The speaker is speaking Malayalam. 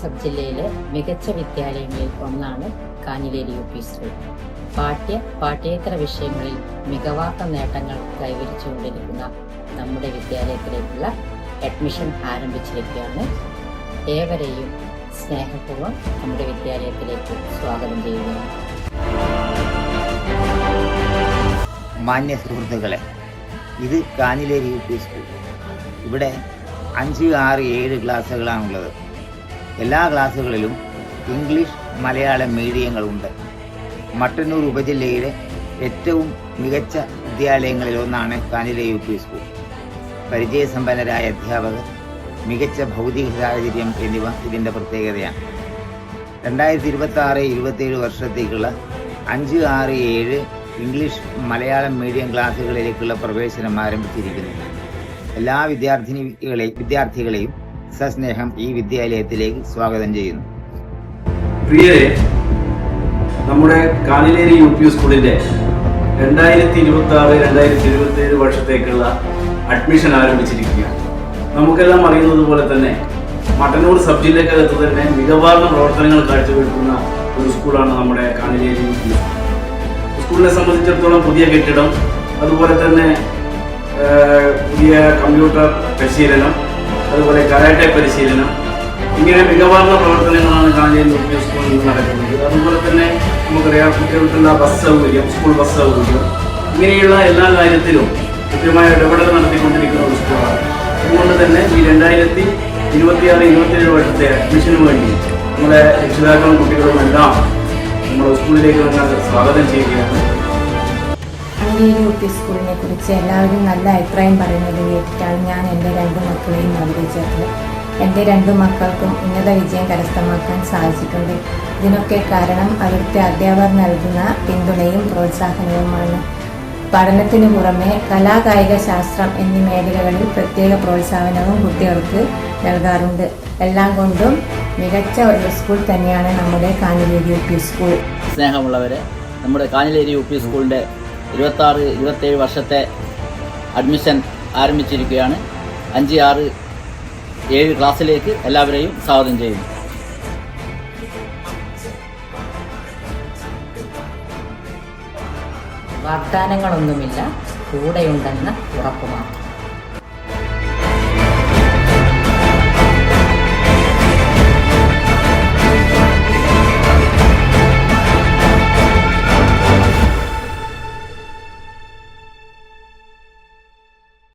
സബ് ജില്ലയിലെ മികച്ച വിദ്യാലയങ്ങളിൽ ഒന്നാണ് കാഞ്ഞിലേരി യു.പി. സ്കൂൾ. പാഠ്യേതര വിഷയങ്ങളിൽ മികവാർന്ന നേട്ടങ്ങൾ കൈവരിച്ചുകൊണ്ടിരിക്കുന്ന നമ്മുടെ വിദ്യാലയത്തിലേക്കുള്ള അഡ്മിഷൻ ആരംഭിച്ചിരിക്കുകയാണ്. ഏവരെയും സ്നേഹപൂർവ്വം നമ്മുടെ വിദ്യാലയത്തിലേക്ക് സ്വാഗതം ചെയ്യുന്നു. മാന്യ സുഹൃത്തുക്കളെ, ഇത് കാഞ്ഞിലേരി യു.പി. സ്കൂൾ. ഇവിടെ 5, 6, 7 ക്ലാസ്സുകളാണുള്ളത്. എല്ലാ ക്ലാസ്സുകളിലും ഇംഗ്ലീഷ്, മലയാളം മീഡിയങ്ങളുണ്ട്. മട്ടന്നൂർ ഉപജില്ലയിലെ ഏറ്റവും മികച്ച വിദ്യാലയങ്ങളിലൊന്നാണ് കാഞ്ഞിലേരി യു.പി. സ്കൂൾ. പരിചയസമ്പന്നരായ അധ്യാപകർ, മികച്ച ഭൗതിക സാഹചര്യം എന്നിവ ഇതിൻ്റെ പ്രത്യേകതയാണ്. 2026-27 വർഷത്തേക്കുള്ള 5, 6, 7 ഇംഗ്ലീഷ്, മലയാളം മീഡിയം ക്ലാസ്സുകളിലേക്കുള്ള പ്രവേശനം ആരംഭിച്ചിരിക്കുന്നു. എല്ലാ വിദ്യാർത്ഥികളെയും സസ്നേഹം ഈ വിദ്യാലയത്തിലേക്ക് സ്വാഗതം ചെയ്യുന്നു. പ്രിയരെ, നമ്മുടെ കാഞ്ഞിലേരി യു.പി. സ്കൂളിൻ്റെ 2026-2027 വർഷത്തേക്കുള്ള അഡ്മിഷൻ ആരംഭിച്ചിരിക്കുകയാണ്. നമുക്കെല്ലാം അറിയുന്നത് പോലെ തന്നെ മട്ടന്നൂർ സബ് ജില്ലക്കകത്ത് തന്നെ മികവാർന്ന പ്രവർത്തനങ്ങൾ കാഴ്ചവെക്കുന്ന ഒരു സ്കൂളാണ് നമ്മുടെ കാഞ്ഞിലേരി യു.പി. സ്കൂളിനെ സംബന്ധിച്ചിടത്തോളം പുതിയ കെട്ടിടം, അതുപോലെ തന്നെ പുതിയ കമ്പ്യൂട്ടർ പരിശീലനം, അതുപോലെ കരാട്ടെ പരിശീലനം, ഇങ്ങനെ മികവാർന്ന പ്രവർത്തനങ്ങളാണ് കാഞ്ഞിലേരി യു.പി. സ്കൂളിൽ നടക്കുന്നത്. അതുപോലെ തന്നെ നമുക്കറിയാം, കുട്ടികൾക്കുള്ള ബസ് സൗകര്യം, സ്കൂൾ ബസ് സൗകര്യം, ഇങ്ങനെയുള്ള എല്ലാ കാര്യത്തിലും കൃത്യമായ ഇടപെടൽ നടത്തിക്കൊണ്ടിരിക്കുന്ന ഒരു സ്കൂളാണ്. അതുകൊണ്ട് തന്നെ ഈ 2026-27 വർഷത്തെ അഡ്മിഷന് വേണ്ടി നമ്മുടെ രക്ഷിതാക്കളും കുട്ടികളും എല്ലാം നമ്മുടെ സ്കൂളിലേക്ക് സ്വാഗതം ചെയ്യുകയാണ്. കാഞ്ഞിലേരി യു.പി. സ്കൂളിനെ കുറിച്ച് എല്ലാവരും നല്ല അഭിപ്രായം പറയുന്നത് കേട്ടിട്ടാണ് ഞാൻ എൻ്റെ 2 മക്കളെയും അവിടെ ചേർത്തത്. എൻ്റെ 2 മക്കൾക്കും ഉന്നത വിജയം കരസ്ഥമാക്കാൻ സാധിച്ചിട്ടുണ്ട്. ഇതിനൊക്കെ കാരണം അവിടുത്തെ അധ്യാപകർ നൽകുന്ന പിന്തുണയും പ്രോത്സാഹനവുമാണ്. പഠനത്തിനു പുറമെ കലാ, കായിക, ശാസ്ത്രം എന്നീ മേഖലകളിൽ പ്രത്യേക പ്രോത്സാഹനവും കുട്ടികൾക്ക് നൽകാറുണ്ട്. എല്ലാം കൊണ്ടും മികച്ച ഒരു സ്കൂൾ തന്നെയാണ് നമ്മുടെ കാഞ്ഞിലേരി യു.പി. സ്കൂൾ. സ്നേഹമുള്ളവരെ, നമ്മുടെ കാഞ്ഞിലേരി യു.പി. സ്കൂളിൻ്റെ 26-27 വർഷത്തെ അഡ്മിഷൻ ആരംഭിച്ചിരിക്കുകയാണ്. 5, 6, 7 ക്ലാസ്സിലേക്ക് എല്ലാവരെയും സ്വാഗതം ചെയ്യുന്നു. വാഗ്ദാനങ്ങളൊന്നുമില്ല, കൂടെയുണ്ടെന്ന ഉറപ്പ് മാത്രം.